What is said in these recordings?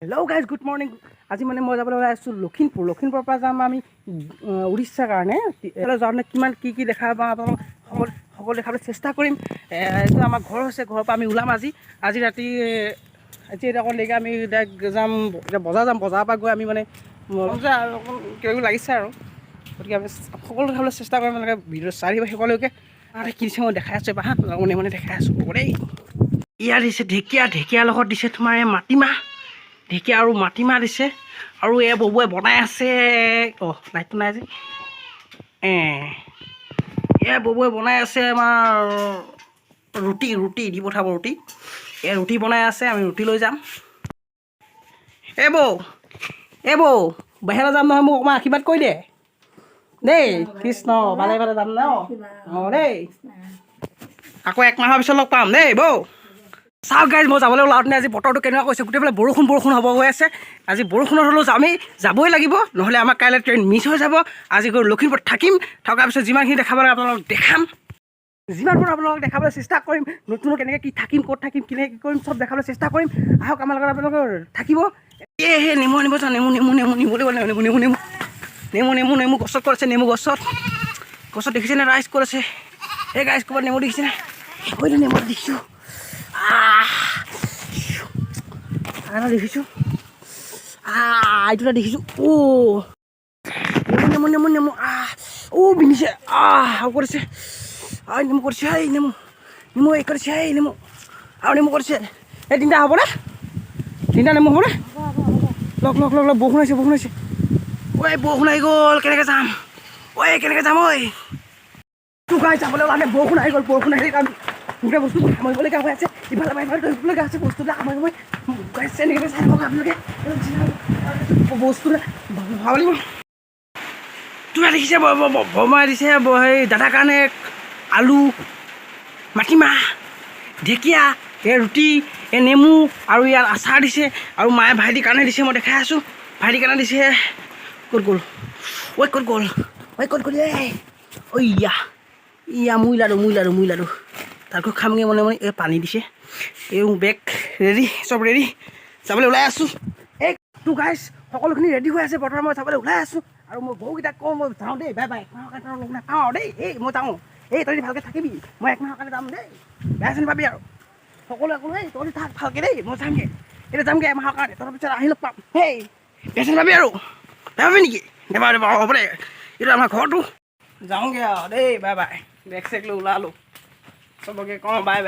Hello' guys good morning. আজি মানে মই যাবলৈ ওলাই আছোঁ লখিমপুৰৰ পৰা যাম আমি উৰিষ্যাৰ কাৰণে। যাওঁতে কিমান কি দেখা পাওঁ আপোনালোক সকলো দেখাবলৈ চেষ্টা কৰিম। এইটো আমাৰ ঘৰ হৈছে, ঘৰৰ পৰা আমি ওলাম আজি ৰাতি। এতিয়া অকণ দেৰিকৈ আমি যাম, এতিয়া বজাৰৰ পৰা গৈ আমি মানে অকণ কিবা লাগিছে আৰু, গতিকে আমি সকলো দেখাবলৈ চেষ্টা কৰিম। এনেকৈ ভিডিঅ' চাই দিব সকলোকে কি দিছে মই দেখাই আছোঁ এবাৰ মনে দেখাই আছোঁ দেই। ইয়াত দিছে ঢেকীয়াৰ লগত দিছে তোমাৰ এই মাটিমাহ, ঢেকীয়া আৰু মাটিমাহ দিছে। আৰু এই ববুৱে বনাই আছে, লাইটটো নাই যে, ববুৱে বনাই আছে আমাৰ ৰুটি দি পঠাব। ৰুটি বনাই আছে, আমি ৰুটি লৈ যাম। বৌ বাহিৰলৈ যাম নহয়, মোক অকণমান আশীৰ্বাদ কৰি দে দেই। কৃষ্ণ ভালে যাম ন দেই। আকৌ 1 মাহৰ পিছত লগ পাম দেই বৌ। চাওক গাইজ, মই যাবলৈ ওলাওঁতে আজি বতৰটো কেনেকুৱা কৈছে, গোটেইফালে বৰষুণ হ'ব গৈ আছে। আজি বৰষুণত হ'লেও আমি যাবই লাগিব, নহ'লে আমাৰ কাইলৈ ট্ৰেইন মিছ হৈ যাব। আজি গৈ লখিমপুৰত থকাৰ পিছত যিমানখিনি দেখাব লাগে আপোনালোকক দেখাম, যিমানবোৰ আপোনালোকক দেখাবলৈ চেষ্টা কৰিম। নতুন কেনেকৈ কি থাকিম, ক'ত থাকিম, কেনেকৈ কি কৰিম, চব দেখাবলৈ চেষ্টা কৰিম। আহক আমাৰ লগত আপোনালোকৰ থাকিব। নেমু আনিব যাওঁ, নেমু গছত কৰিছে, নেমু গছত দেখিছেনে ৰাইজ কৰিছে। এই গাইজ ক'ৰবাত নেমু দেখিছেনে? নেমু দেখিছোঁ, দেখিছোঁ এইটো দেখিছোঁ। নেমু বিন্ধিছে, কৰিছে নেমু কৰিছে, নেমু এই কৰিছে, নেমু আৰু নেমু কৰিছে। এই তিনিটা হ'বনে? তিনিটা নেমু হ'বনে? লগ বৰষুণ আহিছে। বৰষুণ আহি গ'ল, কেনেকৈ যাম? কেনেকৈ যাম? যাবলৈ ওলালে বৰষুণ আহি গ'ল। বৰষুণ আহি আমি গোটেই বস্তু সামৰিবলগীয়া হৈ আছে। ইফালে ধৰিবলগীয়া আছে, বস্তুবিলাক সামৰিব এনেকৈ চাই থাকক আপোনালোকে। বস্তুবিলাক ভাব লাগিব। তোমাৰ দেখিছে বৰমাই দিছে সেই দাদাৰ কাৰণে আলু, মাটিমাহ, ঢেকীয়া, ৰুটি, নেমু আৰু ইয়াত আচাৰ দিছে। আৰু মায়ে ভাইটিৰ কাৰণে দিছে, মই দেখাই আছোঁ। ভাইটিৰ কাৰণে দিছে। ক'ত গ'ল? মুই লাডু তাতকৈ খামগৈ মনে এই পানী দিছে। এই বেগ ৰেডি, চব ৰেডি, যাবলৈ ওলাই আছোঁ। গাইজ সকলোখিনি ৰেডি হৈ আছে, বৰ্তমান মই যাবলৈ ওলাই আছোঁ। আৰু মই বহুকেইটাক কওঁ মই যাওঁ দেই, বাই 1 মাহৰ কাৰণে লগ নাপাওঁ দেই। মই যাওঁ, তই ভালকৈ থাকিবি, মই 1 মাহৰ কাৰণে যাম দেই, বেয়া চেন পাবি আৰু। সকলোৱে ক'লো তহঁতি থাক ভালকৈ দেই, মই যামগৈ, এতিয়া যামগৈ 1 মাহৰ কাৰণে, তাৰপিছত আহি লগ পাম। বেয়া চেন পাবি আৰু, বেয়া পাবি নেকি? নেপাব হ'ব দে, এইটো আমাৰ ঘৰটো। যাওঁগৈ আৰু দেই, বাই। বেগ চেগ লৈ ওলালোঁ, চবকে কওঁ বাই।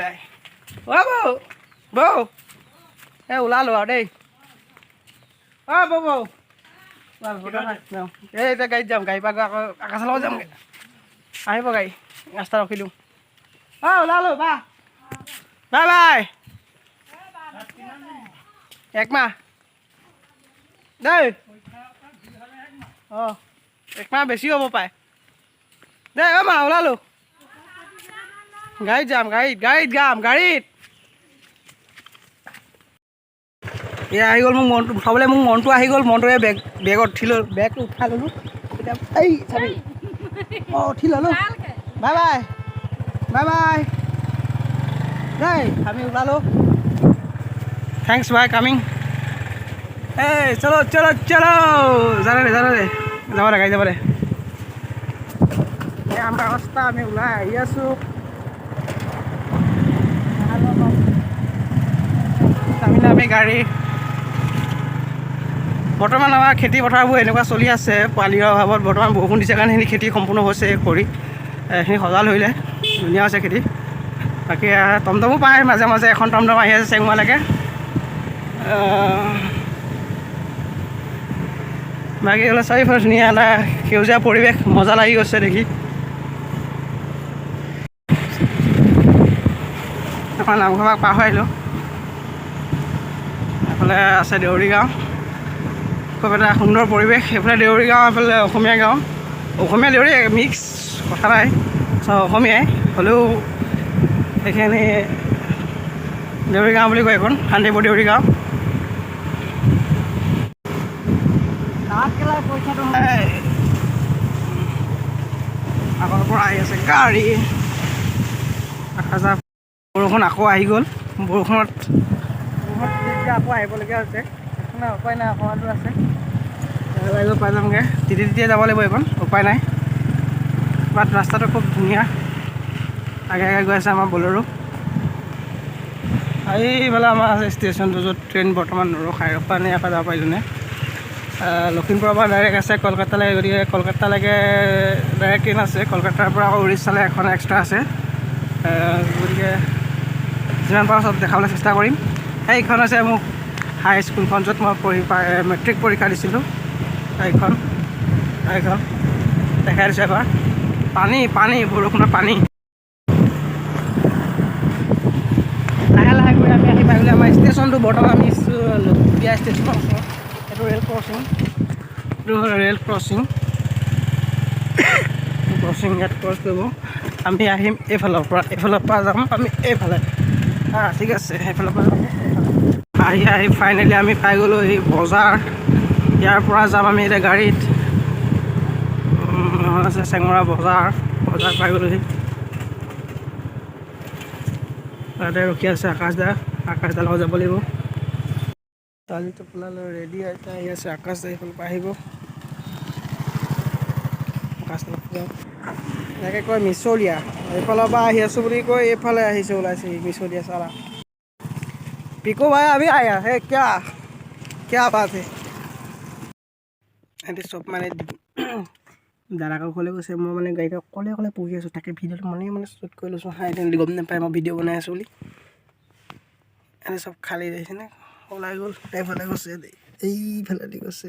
বৌ ওলালোঁ আৰু দেই। বৌ এতিয়া গাড়ীত যাম, গাড়ীৰ পৰা গৈ আকৌ আকাশৰ লগত যামগৈ। আহিব গাড়ী, ৰাস্তা ৰখি দিওঁ। ওলালোঁ বাই। 1 মাহ দেই। 1 মাহ বেছি হ'ব পায় দেই। মা ওলালোঁ, গাড়ীত যাম, গাড়ীত। এয়া আহি গ'ল, মোৰ মনটো উঠাবলৈ মোৰ মনটো আহি গ'ল। মনটোৱে বেগত বেগটো উঠাই ল'লোঁ। এতিয়া চাবি উঠি ল'লোঁ। বাই দেই, আমি ওলালোঁ। থেংকছ বাই কামিং। চলো জানে যাব দে, গাড়ী যাব দে। আমাৰ ৰাস্তা, আমি ওলাই আহি আছোঁ। আমি গাড়ী বৰ্তমান আমাৰ খেতি পথাৰবোৰ এনেকুৱা চলি আছে, পানীৰ অভাৱত। বৰ্তমান বৰষুণ দিছে কাৰণে সেইখিনি খেতি সম্পূৰ্ণ হৈছে, সেইখিনি সজাল ধৰিলে, ধুনীয়া হৈছে খেতি। বাকী টমটমো পায় মাজে এখন টমটম আহি আছে চেংমালৈকে। বাকী হ'লে চাৰিওফালে ধুনীয়া এটা সেউজীয়া পৰিৱেশ, মজা লাগি গৈছে দেখি। এখন নামঘৰ পাৰ হৈ আহিলোঁ। এইফালে আছে দেউৰী গাঁও, খুব এটা সুন্দৰ পৰিৱেশ। এইফালে দেউৰী গাঁও, এইফালে অসমীয়া গাঁও, অসমীয়া দেউৰী মিক্স, কথা নাই, চব অসমীয়াই হ'লেও এইখিনি দেউৰী গাঁও বুলি কয়। এইখন শান্তিপুৰ দেউৰী গাঁও। আগৰ পৰা আহি আছে গাড়ী। বৰষুণ আকৌ আহি গ'ল। বৰষুণত আকৌ আহিবলগীয়া হৈছে। না উপায় নাই অকণমান দূৰ আছে গৈ পাই যামগৈ তেতিয়া যাব লাগিব এইখন উপায় নাই বাট ৰাস্তাটো খুব ধুনীয়া আগে আগে গৈ আছে আমাৰ বলেৰো এইফালে আমাৰ আছে ষ্টেচনটো য'ত ট্ৰেইন বৰ্তমান নৰখায় ৰখোৱা নাই এফালে যাব পাৰিলোঁ নে লখিমপুৰৰ পৰা ডাইৰেক্ট আছে কলকাতালৈ গতিকে কলকাতালৈকে ডাইৰেক্ট ট্ৰেইন আছে কলকাতাৰ পৰা আকৌ উৰিষ্যালৈ এখন এক্সট্ৰা আছে গতিকে যিমান পাৰোঁ চব দেখাবলৈ চেষ্টা কৰিম এইখন আছে মোক হাই স্কুলখন য'ত মই মেট্ৰিক পৰীক্ষা দিছিলোঁ এইখন দেখাই দিছোঁ এবাৰ পানী বৰষুণৰ পানী লাহে লাহে গৈ আমি আহি পাই গ'লে আমাৰ ষ্টেচনটো বৰ্তমান আমি বিয়া ষ্টেচনৰ ওচৰত এইটো ৰেল ক্ৰচিং ইয়াত ক্ৰছ কৰিব আমি আহিম এইফালৰ পৰা যাম আমি এইফালে ঠিক আছে সেইফালৰ পৰা আহি ফাইনেলি আমি পাই গ'লোঁ এই বজাৰ ইয়াৰ পৰা যাম আমি এতিয়া গাড়ীত আছে চেঙমৰা বজাৰ পাই গ'লোহি তাতে ৰখি আছে আকাশদা লগত যাব লাগিব ছোৱালীটো পোলালৈ ৰেডি আহি আছে আকাশদা এইফালৰ পৰা আহিব আকাশদা যাওঁ এনেকৈ কয় মিছলীয়া এইফালৰ পৰা আহি আছোঁ বুলি কৈ এইফালে আহিছে ওলাইছে মিছলীয়া চালা পিকো ভাই अभी आया है क्या बात है সিহঁতে চব মানে দাদাকৰ ঘৰলৈ গৈছে মই মানে গাড়ীত অকলে পঢ়ি আছোঁ তাকে ভিডিঅ'টো মানে শ্বুট কৰি লৈছোঁ সিহঁতে গম নাপায় মই ভিডিঅ' বনাই আছোঁ বুলি এনে চব খালী দেখিছে নে ওলাই গ'ল এইফালে গৈছে এইফালে গৈছে